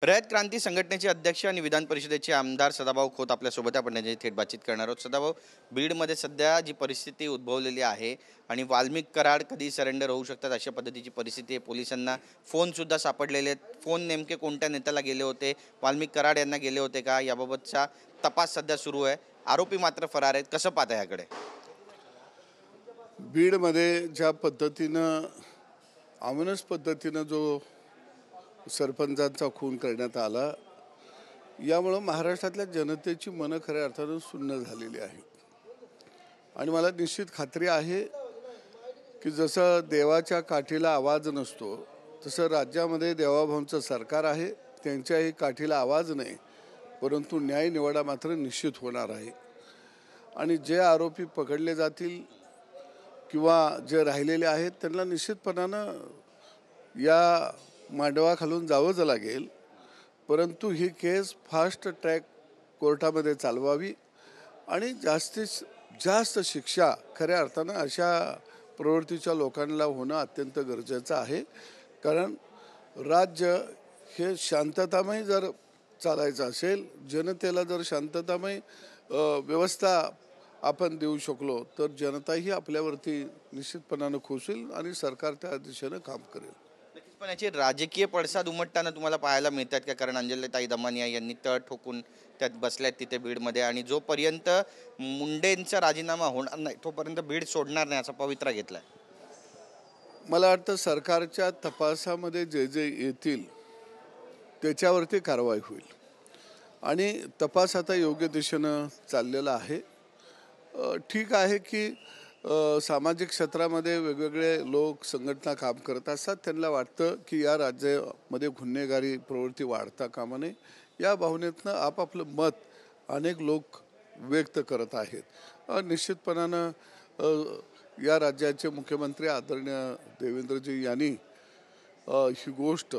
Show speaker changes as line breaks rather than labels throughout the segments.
रयत क्रांती संघटनेचे अध्यक्ष आणि विधान परिषदेचे आमदार सदाभाऊ खोत आपल्यासोबत आहे. आपण त्यांची थेट बातचीत करणार आहोत. सदाभाऊ, बीडमध्ये सध्या जी परिस्थिती उद्भवलेली आहे आणि वाल्मिक कराड कधी सरेंडर होऊ शकतात अशा पद्धतीची परिस्थिती आहे. पोलिसांना फोनसुद्धा सापडलेले आहेत. फोन नेमके कोणत्या नेत्याला गेले होते, वाल्मिक कराड यांना गेले होते का, याबाबतचा तपास सध्या सुरू आहे. आरोपी मात्र फरार आहेत. कसं पाहता याकडे?
बीडमध्ये ज्या पद्धतीनं अमानुष पद्धतीनं जो सरपंचांचा खून करण्यात आला, यामुळं महाराष्ट्रातल्या जनतेची मनं खऱ्या अर्थानं सुन्न झालेली आहे. आणि मला निश्चित खात्री आहे की जसं देवाच्या काठीला आवाज नसतो, तसं राज्यामध्ये देवाभाऊंचं सरकार आहे. त्यांच्याही काठीला आवाज नाही, परंतु न्याय निवाडा मात्र निश्चित होणार आहे. आणि जे आरोपी पकडले जातील किंवा जे राहिलेले आहेत त्यांना निश्चितपणानं या मांडवाखालून जावंच लागेल. परंतु ही केस फास्ट ट्रॅक कोर्टामध्ये चालवावी आणि जास्तीत जास्त शिक्षा खऱ्या अर्थानं अशा प्रवृत्तीच्या लोकांना होणं अत्यंत गरजेचं आहे. कारण राज्य हे शांततामय जर चालायचं असेल, जनतेला जर शांततामय व्यवस्था आपण देऊ शकलो तर जनताही आपल्यावरती निश्चितपणानं खुश होईल आणि सरकार त्या दिशेनं काम करेल.
नक्कीच, पण याचे राजकीय पडसाद उमटताना तुम्हाला पाहायला मिळतात का? कारण अंजलीताई दमानिया यांनी तळ ठोकून त्यात बसल्यात तिथे बीडमध्ये, आणि जोपर्यंत मुंडेंचा राजीनामा होणार नाही तोपर्यंत बीड सोडणार नाही असा पवित्रा घेतलाय.
मला वाटतं सरकारच्या तपासामध्ये जे जे येतील त्याच्यावरती कारवाई होईल आणि तपास आता योग्य दिशेनं चाललेला आहे. ठीक आहे की सामाजिक क्षेत्रामध्ये वेगवेगळे लोक संघटना काम करत असतात. त्यांना वाटतं की या राज्यामध्ये गुन्हेगारी प्रवृत्ती वाढता कामा नये, या भावनेतनं आपापलं मत अनेक लोक व्यक्त करत आहेत. निश्चितपणानं या राज्याचे मुख्यमंत्री आदरणीय देवेंद्रजी यांनी ही गोष्ट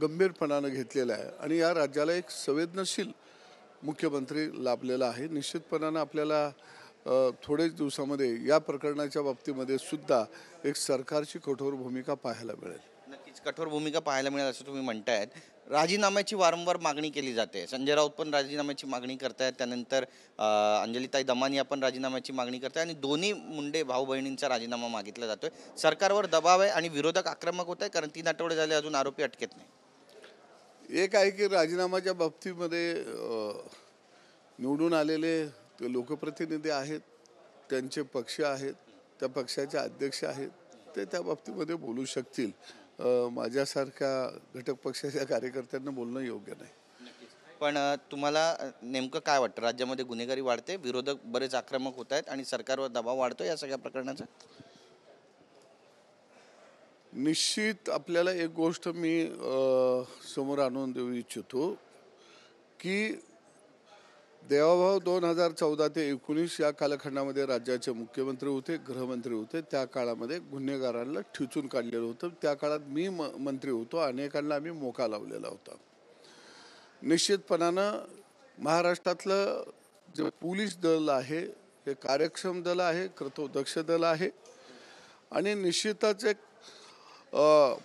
गंभीरपणानं घेतलेलं आहे आणि या राज्याला एक संवेदनशील मुख्यमंत्री लाभलेला आहे. निश्चितपणानं आपल्याला थोडेच दिवसामध्ये या प्रकरणाच्या बाबतीमध्ये सुद्धा एक सरकारची कठोर भूमिका पाहायला मिळेल.
नक्कीच कठोर भूमिका पाहायला मिळेल असं तुम्ही म्हणतायत. राजीनाम्याची वारंवार मागणी केली जाते. संजय राऊत पण राजीनाम्याची मागणी करतायत, त्यानंतर अंजलीताई दमानिया पण राजीनाम्याची मागणी करताय आणि दोन्ही मुंडे भाऊ बहिणींचा राजीनामा मागितला जातोय. सरकारवर दबाव आहे आणि विरोधक आक्रमक होत आहे, कारण 3 आठवडे झाले अजून आरोपी अटकेत नाही.
एक आहे की राजीनामाच्या बाबतीमध्ये निवडून आलेले ते लोकप्रतिनिधी आहेत, त्यांचे पक्ष आहेत, त्या पक्षाचे अध्यक्ष आहेत, ते त्या बाबतीमध्ये बोलू शकतील. माझ्यासारख्या घटक पक्षाच्या कार्यकर्त्यांना बोलणं योग्य नाही.
पण तुम्हाला नेमकं काय वाटतं? राज्यामध्ये गुन्हेगारी वाढते, विरोधक बरेच आक्रमक होत आहेत आणि सरकारवर दबाव वाढतो या सगळ्या प्रकरणाचा?
निश्चित आपल्याला एक गोष्ट मी समोर आणून देऊ इच्छितो की देवाभाऊ 2014 ते 19 या कालखंडामध्ये राज्याचे मुख्यमंत्री होते, गृहमंत्री होते. त्या काळामध्ये गुन्हेगारांना ठिचून काढलेलं होतं. त्या काळात मी मंत्री होतो, अनेकांना आम्ही मोका लावलेला होता. निश्चितपणानं महाराष्ट्रातलं जे पोलीस दल आहे हे कार्यक्षम दल आहे, कर्तव्यदक्ष दल आहे आणि निश्चितच एक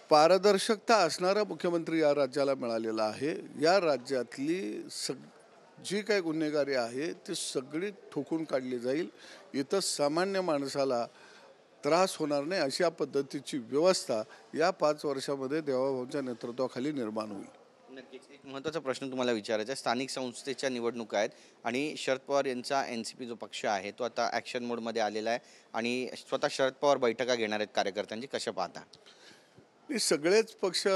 पारदर्शकता असणारा मुख्यमंत्री या राज्याला मिळालेला आहे. या राज्यातली जी काही गुन्हेगारी आहे ती सगळी ठोकून काढली जाईल. इथं सामान्य माणसाला त्रास होणार नाही अशा पद्धतीची व्यवस्था या 5 वर्षामध्ये देवाभाऊंच्या नेतृत्वाखाली निर्माण होईल.
नक्कीच. एक महत्त्वाचा प्रश्न तुम्हाला विचारायचा आहे. स्थानिक संस्थेच्या निवडणुका आहेत आणि शरद पवार यांचा NCP जो पक्ष आहे तो आता ॲक्शन मोडमध्ये आलेला आहे आणि स्वतः शरद पवार बैठका घेणार आहेत कार्यकर्त्यांची. कशा पाहता?
हे सगळेच पक्ष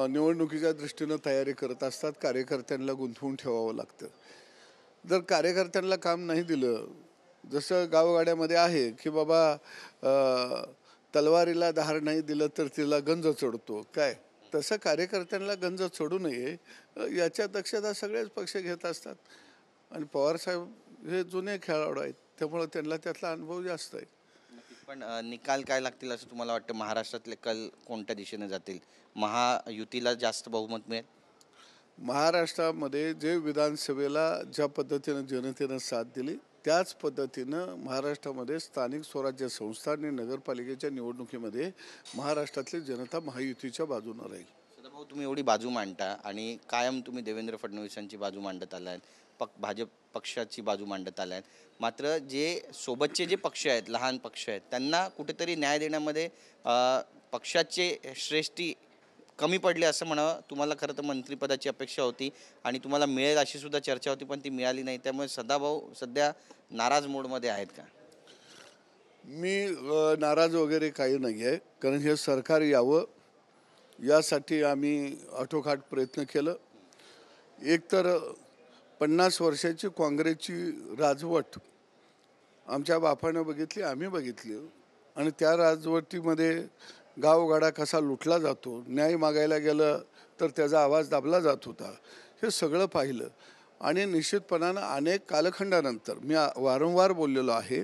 निवडणुकीच्या दृष्टीनं तयारी करत असतात. कार्यकर्त्यांना गुंतवून ठेवावं लागतं. जर कार्यकर्त्यांना काम नाही दिलं, जसं गावगाड्यामध्ये आहे की बाबा तलवारीला धार नाही दिलं तर तिला गंज चढतो काय, तसं कार्यकर्त्यांना गंज चढू नये याच्या दक्षता सगळेच पक्ष घेत असतात. आणि पवारसाहेब हे जुने खेळाडू आहेत, त्यामुळं त्यांना त्यातला अनुभव जास्त आहे.
पण निकाल काय लागतील असं तुम्हाला वाटतं? महाराष्ट्रातले कल कोणत्या दिशेने जातील? महायुतीला जास्त बहुमत मिळेल?
महाराष्ट्रामध्ये जे विधानसभेला ज्या पद्धतीनं जनतेनं साथ दिली त्याच पद्धतीनं महाराष्ट्रामध्ये स्थानिक स्वराज्य संस्था आणि नगरपालिकेच्या निवडणुकीमध्ये महाराष्ट्रातली जनता महायुतीच्या बाजूने राहील.
सदाभाऊ, तुम्ही एवढी बाजू मांडता आणि कायम तुम्ही देवेंद्र फडणवीसांची बाजू मांडत आलात, भाजप पक्षाची बाजू मांडत आलात, मात्र जे सोबतचे जे पक्ष आहेत, लहान पक्ष आहेत, त्यांना कुठेतरी न्याय देण्यामध्ये पक्षाचे श्रेष्ठी कमी पडले असं म्हणावं. तुम्हाला खरं तर मंत्रिपदाची अपेक्षा होती आणि तुम्हाला मिळेल अशी सुद्धा चर्चा होती, पण ती मिळाली नाही. त्यामुळे सदाभाऊ सध्या नाराज मोडमध्ये आहेत का?
मी नाराज वगैरे काही नाही आहे, कारण हे सरकार यावं यासाठी आम्ही आठोकाठ प्रयत्न केलं. एकतर 50 वर्षाची काँग्रेसची राजवट आमच्या बापानं बघितली, आम्ही बघितली, आणि त्या राजवटीमध्ये गावगाडा कसा लुटला जातो, न्याय मागायला गेलं तर त्याचा आवाज दाबला जात होता, हे सगळं पाहिलं. आणि निश्चितपणानं अनेक कालखंडानंतर मी वारंवार बोललेलो आहे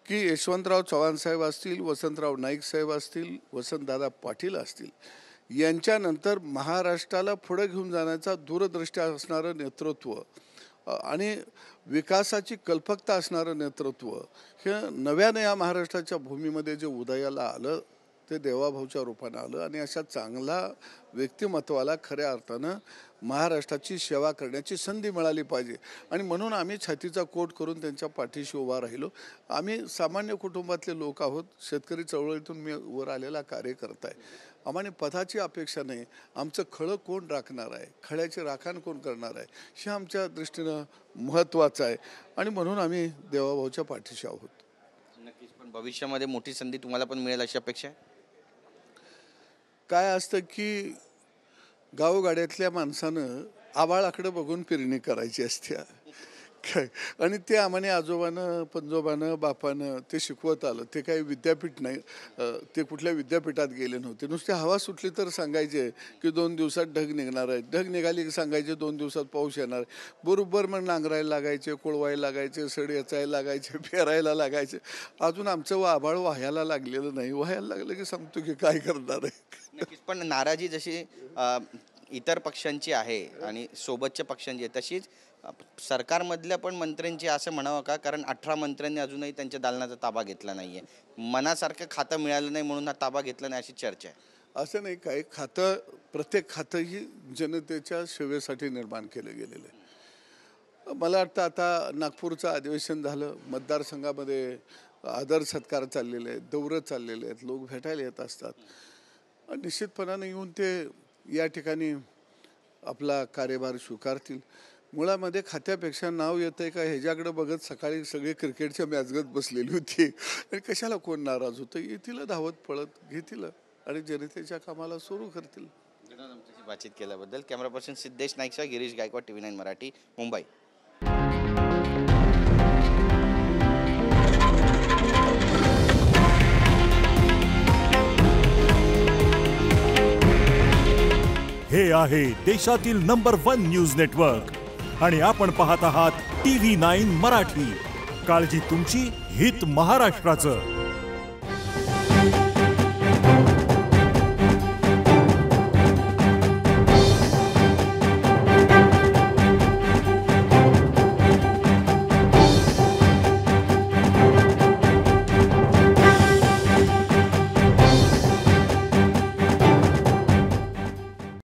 की यशवंतराव चव्हाण साहेब असतील, वसंतराव नाईक साहेब असतील, वसंतदादा पाटील असतील, यांच्यानंतर महाराष्ट्राला पुढे घेऊन जाण्याचा दूरदृष्टी असणारं नेतृत्व आणि विकासाची कल्पकता असणारं नेतृत्व हे नव्याने या महाराष्ट्राच्या भूमीमध्ये जे उदयाला आलं ते देवाभाऊच्या रूपानं आलं. आणि अशा चांगला व्यक्तिमत्वाला खऱ्या अर्थानं महाराष्ट्राची सेवा करण्याची संधी मिळाली पाहिजे. आणि म्हणून आम्ही छातीचा कोट करून त्यांच्या पाठीशी उभा राहिलो. आम्ही सामान्य कुटुंबातले लोक आहोत, शेतकरी चळवळीतून मी वर आलेला कार्यकर्ता आहे. आम्हाला पदाची अपेक्षा नाही, आमचं खळं कोण राखणार आहे, खळ्याचे राखण कोण करणार आहे, हे आमच्या दृष्टीनं महत्त्वाचं आहे. आणि म्हणून आम्ही देवाभाऊच्या पाठीशी आहोत.
नक्कीच. पण भविष्यामध्ये मोठी संधी तुम्हाला पण मिळेल अशी अपेक्षा आहे?
काय असतं की गावगाड्यातल्या माणसानं आबाळाकडे बघून पेरणी करायची असते काय, आणि ते आम्हाला आजोबानं पंजोबानं बापानं ते शिकवत आलं. ते काही विद्यापीठ नाही, ते कुठल्या विद्यापीठात गेले नव्हते. नुसते हवा सुटली तर सांगायचे की 2 दिवसात ढग निघणार आहे, ढग निघाली की सांगायचे 2 दिवसात पाऊस येणार. बरोबर मग नांगरायला लागायचे, कोळवायला लागायचे, सड याचायला लागायचे, पेरायला लागायचे. अजून आमचं वाभाळ वाहायला लागलेलं नाही. वाहायला लागलं की सांगतो की काय करणार आहे.
नक्कीच. पण नाराजी जशी इतर पक्षांची आहे आणि सोबतच्या पक्षांची आहे, तशीच सरकारमधल्या पण मंत्र्यांची असं म्हणावं का? कारण 18 मंत्र्यांनी अजूनही त्यांच्या दालनाचा ताबा घेतला नाहीये. मनासारखं खातं मिळालं नाही म्हणून हा ताबा घेतला नाही अशी चर्चा आहे.
असं नाही, काही खातं, प्रत्येक खातंही जनतेच्या सेवेसाठी निर्माण केलं गेलेलं आहे. मला वाटतं आता नागपूरचं अधिवेशन झालं, मतदारसंघामध्ये आदर सत्कार चाललेले आहेत, दौरे चाललेले आहेत, लोक भेटायला येत असतात. निश्चितपणाने येऊन ते या ठिकाणी आपला कार्यभार स्वीकारतील. मुळामध्ये खात्यापेक्षा नाव येतं आहे का ह्याच्याकडे बघत सकाळी सगळे क्रिकेटच्या मॅचगत बसलेली होती. आणि कशाला कोण नाराज होतं, येतील धावत पळत, घेतील आणि जनतेच्या कामाला सुरू करतील.
आमच्याशी बातचीत केल्याबद्दल कॅमेरा पर्सन सिद्धेश नाईकचा, गिरीश गायकवाड, TV9 मराठी, मुंबई.
हे आहे देशातील नंबर 1 न्यूज नेटवर्क आणि आपण पाहत आहात TV9 मराठी. काळजी तुमची, हित महाराष्ट्राचं.